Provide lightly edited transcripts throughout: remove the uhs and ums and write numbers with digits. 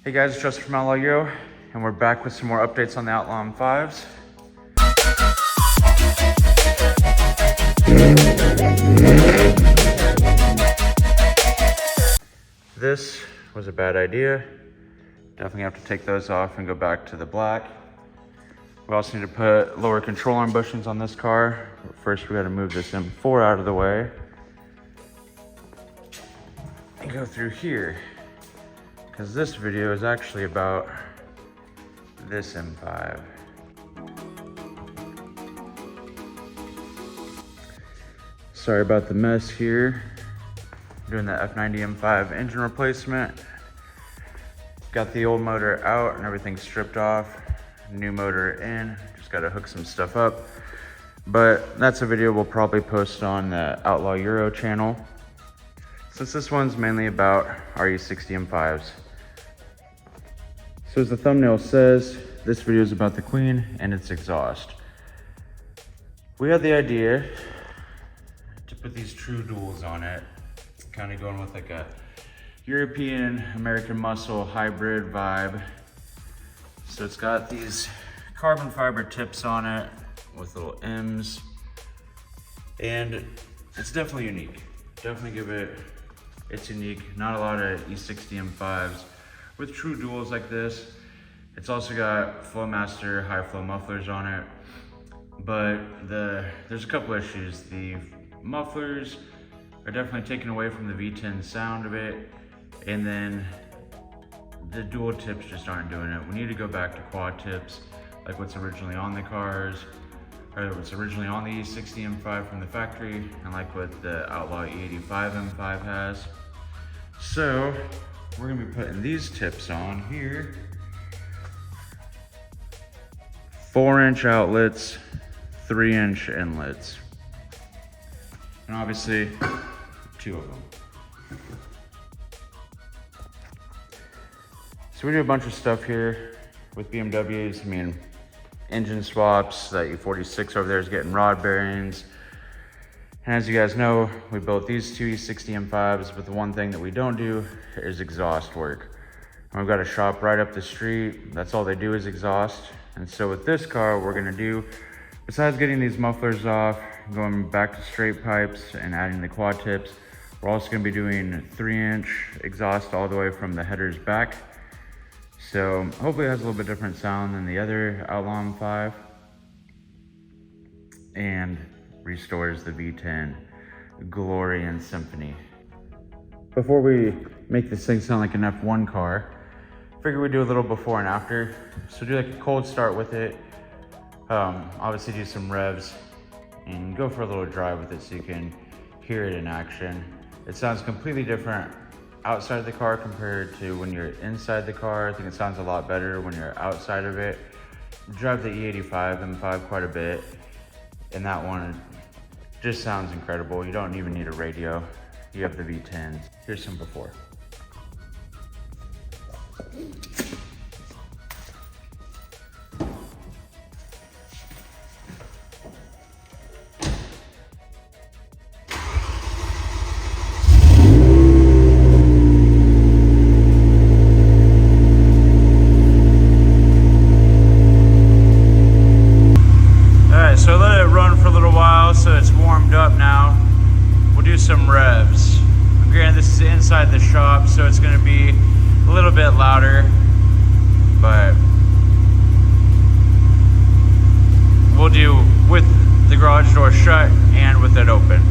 Hey guys, it's Justin from Outlaw, and we're back with some more updates on the Outlaw M5's. This was a bad idea. Definitely have to take those off and go back to the black. We also need to put lower control arm bushings on this car. But first, we gotta move this M4 out of the way and go through here, because this video is actually about this M5. Sorry about the mess here. Doing the F90 M5 engine replacement. Got the old motor out and everything stripped off. New motor in, just gotta hook some stuff up. But that's a video we'll probably post on the Outlaw Euro channel, since this one's mainly about our E60 M5's. So as the thumbnail says, this video is about the Queen and its exhaust. We had the idea to put these true duals on it, kind of going with like a European American muscle hybrid vibe. So it's got these carbon fiber tips on it with little M's, and it's definitely unique. Definitely give it, it's unique. Not a lot of E60 M5's with true duals like this. It's also got Flowmaster high flow mufflers on it, but there's a couple issues. The mufflers are definitely taken away from the V10 sound of it, and then the dual tips just aren't doing it. We need to go back to quad tips, like what's originally on the cars, or what's originally on the E60 M5 from the factory, and like what the Outlaw E85 M5 has. So we're gonna be putting these tips on here. 4-inch outlets, 3-inch inlets, and obviously 2 of them. So we do a bunch of stuff here with BMWs. I mean, engine swaps. That E46 over there is getting rod bearings. And as you guys know, we built these two E60 M5's, but the one thing that we don't do is exhaust work. And we've got a shop right up the street. That's all they do is exhaust. And so with this car, we're gonna do, besides getting these mufflers off, going back to straight pipes and adding the quad tips, we're also gonna be doing 3-inch exhaust all the way from the headers back. So hopefully it has a little bit different sound than the other Outlaw M5 and restores the V10 glory and symphony. Before we make this thing sound like an F1 car, I figured we'd do a little before and after. So do like a cold start with it. Obviously do some revs and go for a little drive with it so you can hear it in action. It sounds completely different outside the car compared to when you're inside the car. I think it sounds a lot better when you're outside of it. Drive the E85 M5 quite a bit, and that one just sounds incredible. You don't even need a radio. You have the V10s. Here's some before. So let it run for a little while so it's warmed up now. We'll do some revs. Granted, this is inside the shop, so it's gonna be a little bit louder, but we'll do with the garage door shut and with it open.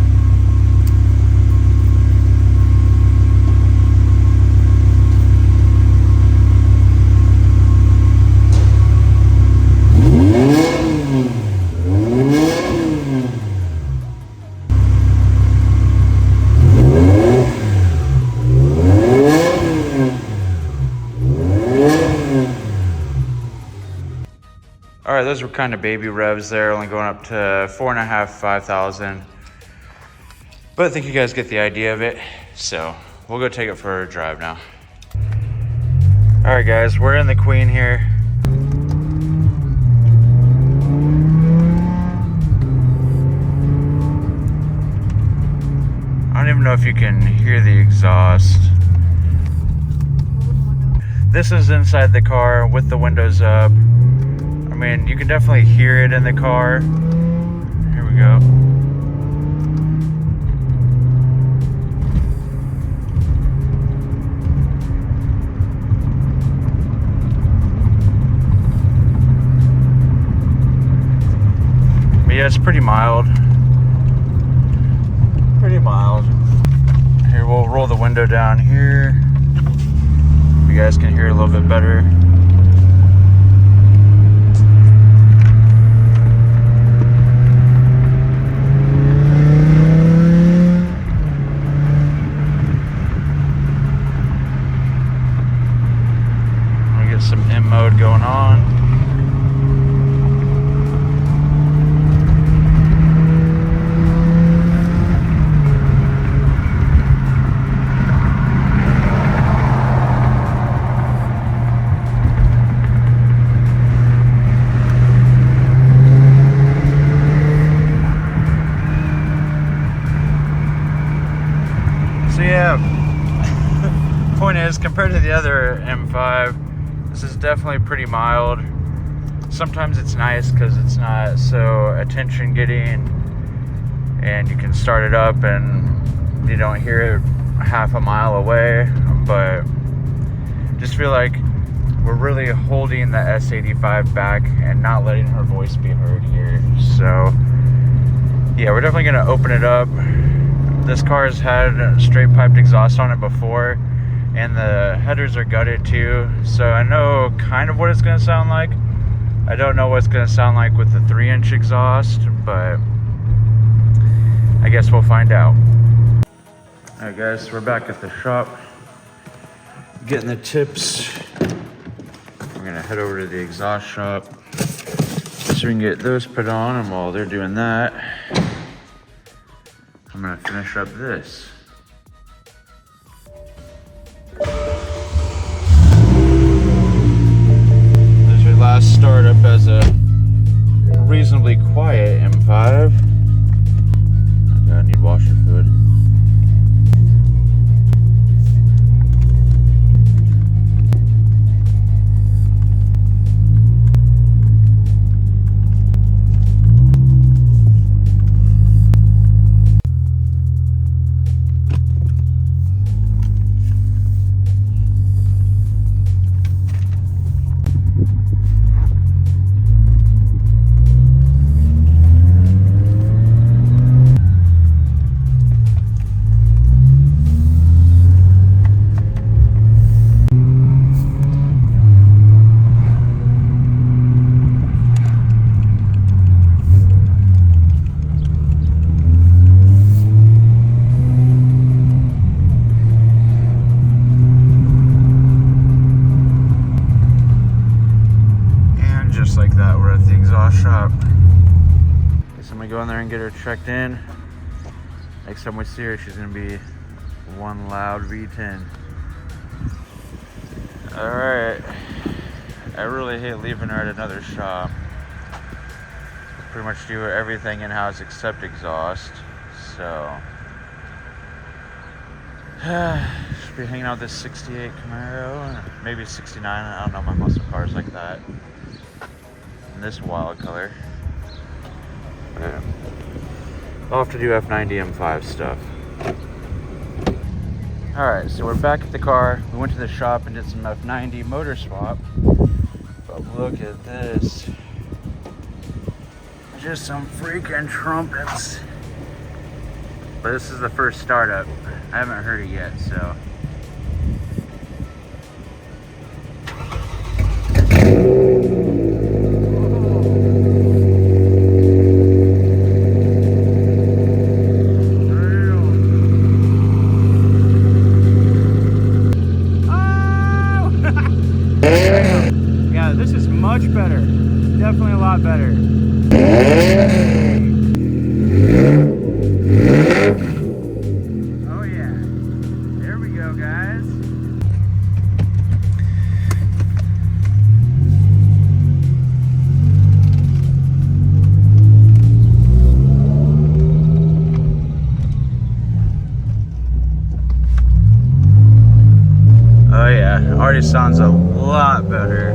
All right, those were kind of baby revs there, only going up to 4.5, 5,000. But I think you guys get the idea of it. So we'll go take it for a drive now. All right, guys, we're in the Queen here. I don't even know if you can hear the exhaust. This is inside the car with the windows up. I mean, you can definitely hear it in the car. Here we go. But yeah, it's pretty mild. Pretty mild. Here, we'll roll the window down here. You guys can hear it a little bit better. I'm gonna get some M mode going on. So yeah, point is, compared to the other M5, this is definitely pretty mild. Sometimes it's nice because it's not so attention getting, and you can start it up and you don't hear it half a mile away, but just feel like we're really holding the S85 back and not letting her voice be heard here. So yeah, we're definitely gonna open it up. This car has had straight piped exhaust on it before, and the headers are gutted too, so I know kind of what it's going to sound like. I don't know what it's going to sound like with the 3-inch exhaust, but I guess we'll find out. Alright guys, we're back at the shop, getting the tips. We're going to head over to the exhaust shop so we can get those put on, and while they're doing that, I'm gonna finish up this. There's your last startup as a reasonably quiet M5. Okay, I need washer fluid. Shop. So I'm gonna go in there and get her checked in. Next time we see her, she's gonna be one loud V10. Alright. I really hate leaving her at another shop. Pretty much do everything in-house except exhaust. So should be hanging out with this 68 Camaro, maybe 69, I don't know my muscle cars like that. In this wild color. Yeah. I'll have to do F90 M5 stuff. Alright, so we're back at the car. We went to the shop and did some F90 motor swap. But look at this. Just some freaking trumpets. But this is the first startup. I haven't heard it yet, so. Yeah, this is much better. Definitely a lot better. Oh yeah. There we go, guys. Oh yeah. already sounds a lot better.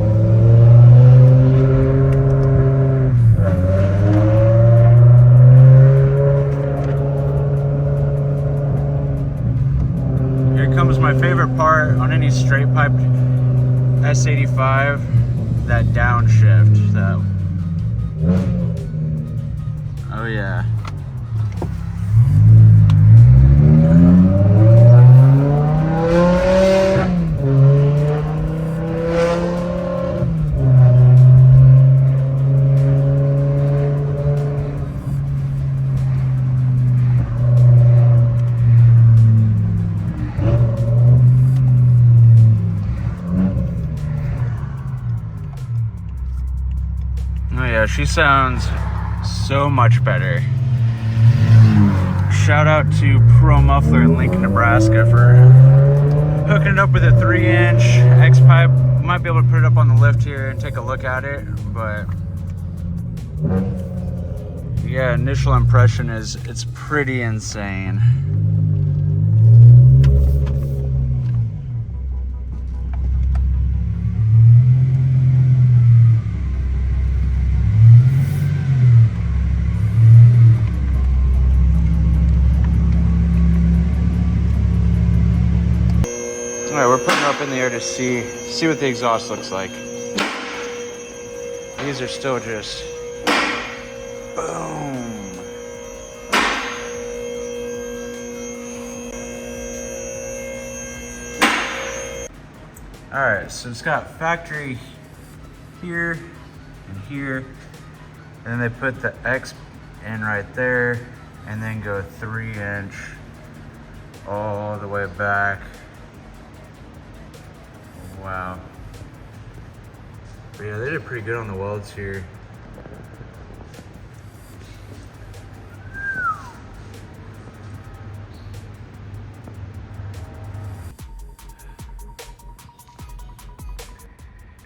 Here comes my favorite part on any straight pipe S85, that downshift. Oh yeah. Oh yeah, she sounds so much better. Shout out to Pro Muffler in Lincoln, Nebraska for hooking it up with a 3-inch X pipe. Might be able to put it up on the lift here and take a look at it, but yeah, initial impression is it's pretty insane. All right, we're putting her up in the air to see what the exhaust looks like. These are still just boom. All right, so it's got factory here and here, and then they put the X in right there, and then go 3-inch all the way back. Wow. But yeah, they did pretty good on the welds here.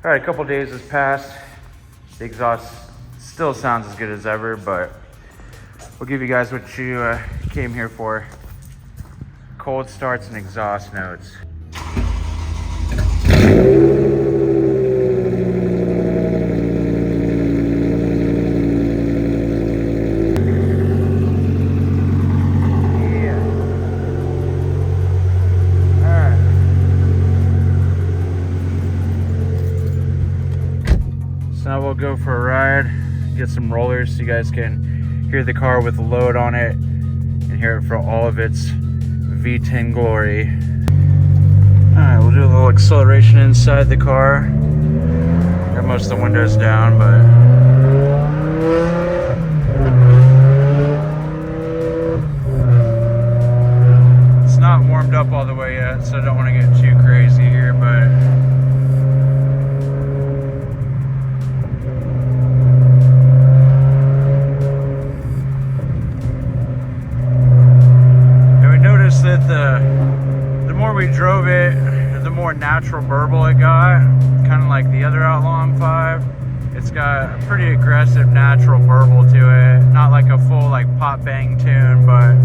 All right, a couple days has passed. The exhaust still sounds as good as ever, but we'll give you guys what you came here for. Cold starts and exhaust notes. Now we'll go for a ride, get some rollers so you guys can hear the car with the load on it and hear it for all of its V10 glory. Alright, we'll do a little acceleration inside the car. Got most of the windows down, but it's not warmed up all the way yet, so I don't want to get too crazy here, but that the more we drove it, the more natural burble it got, kind of like the other Outlaw M5. It's got a pretty aggressive natural burble to it, not like a full like pop bang tune, but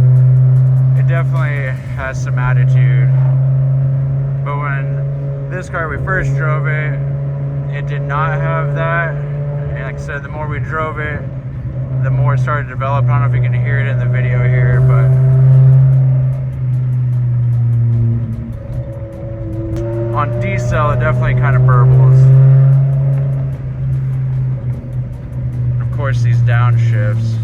it definitely has some attitude. But when this car we first drove it, it did not have that, and like I said, the more we drove it, the more it started to develop. I don't know if you can hear it in the video here, but on decel, it definitely kind of burbles. And of course, these downshifts.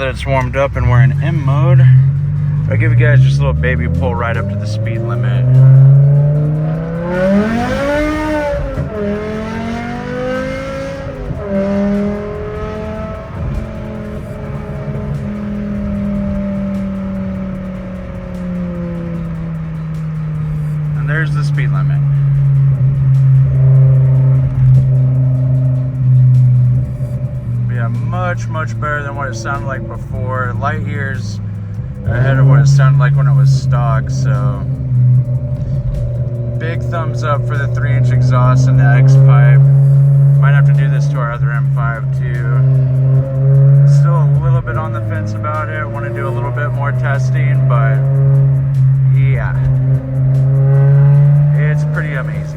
that it's warmed up and we're in M mode, I'll give you guys just a little baby pull right up to the speed limit. And there's the speed limit. Yeah, much better than what it sounded like before. Light years ahead of what it sounded like when it was stock. So big thumbs up for the 3-inch exhaust and the X pipe. Might have to do this to our other M5 too. Still a little bit on the fence about it. Want to do a little bit more testing, but yeah, it's pretty amazing.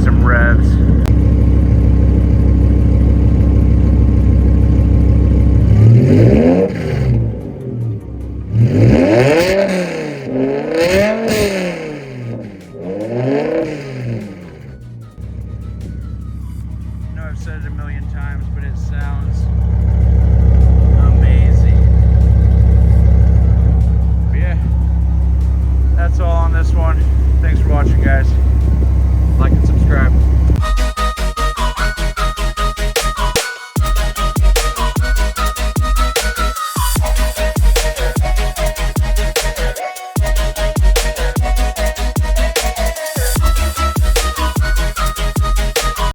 Some revs. I know I've said it a million times, but it sounds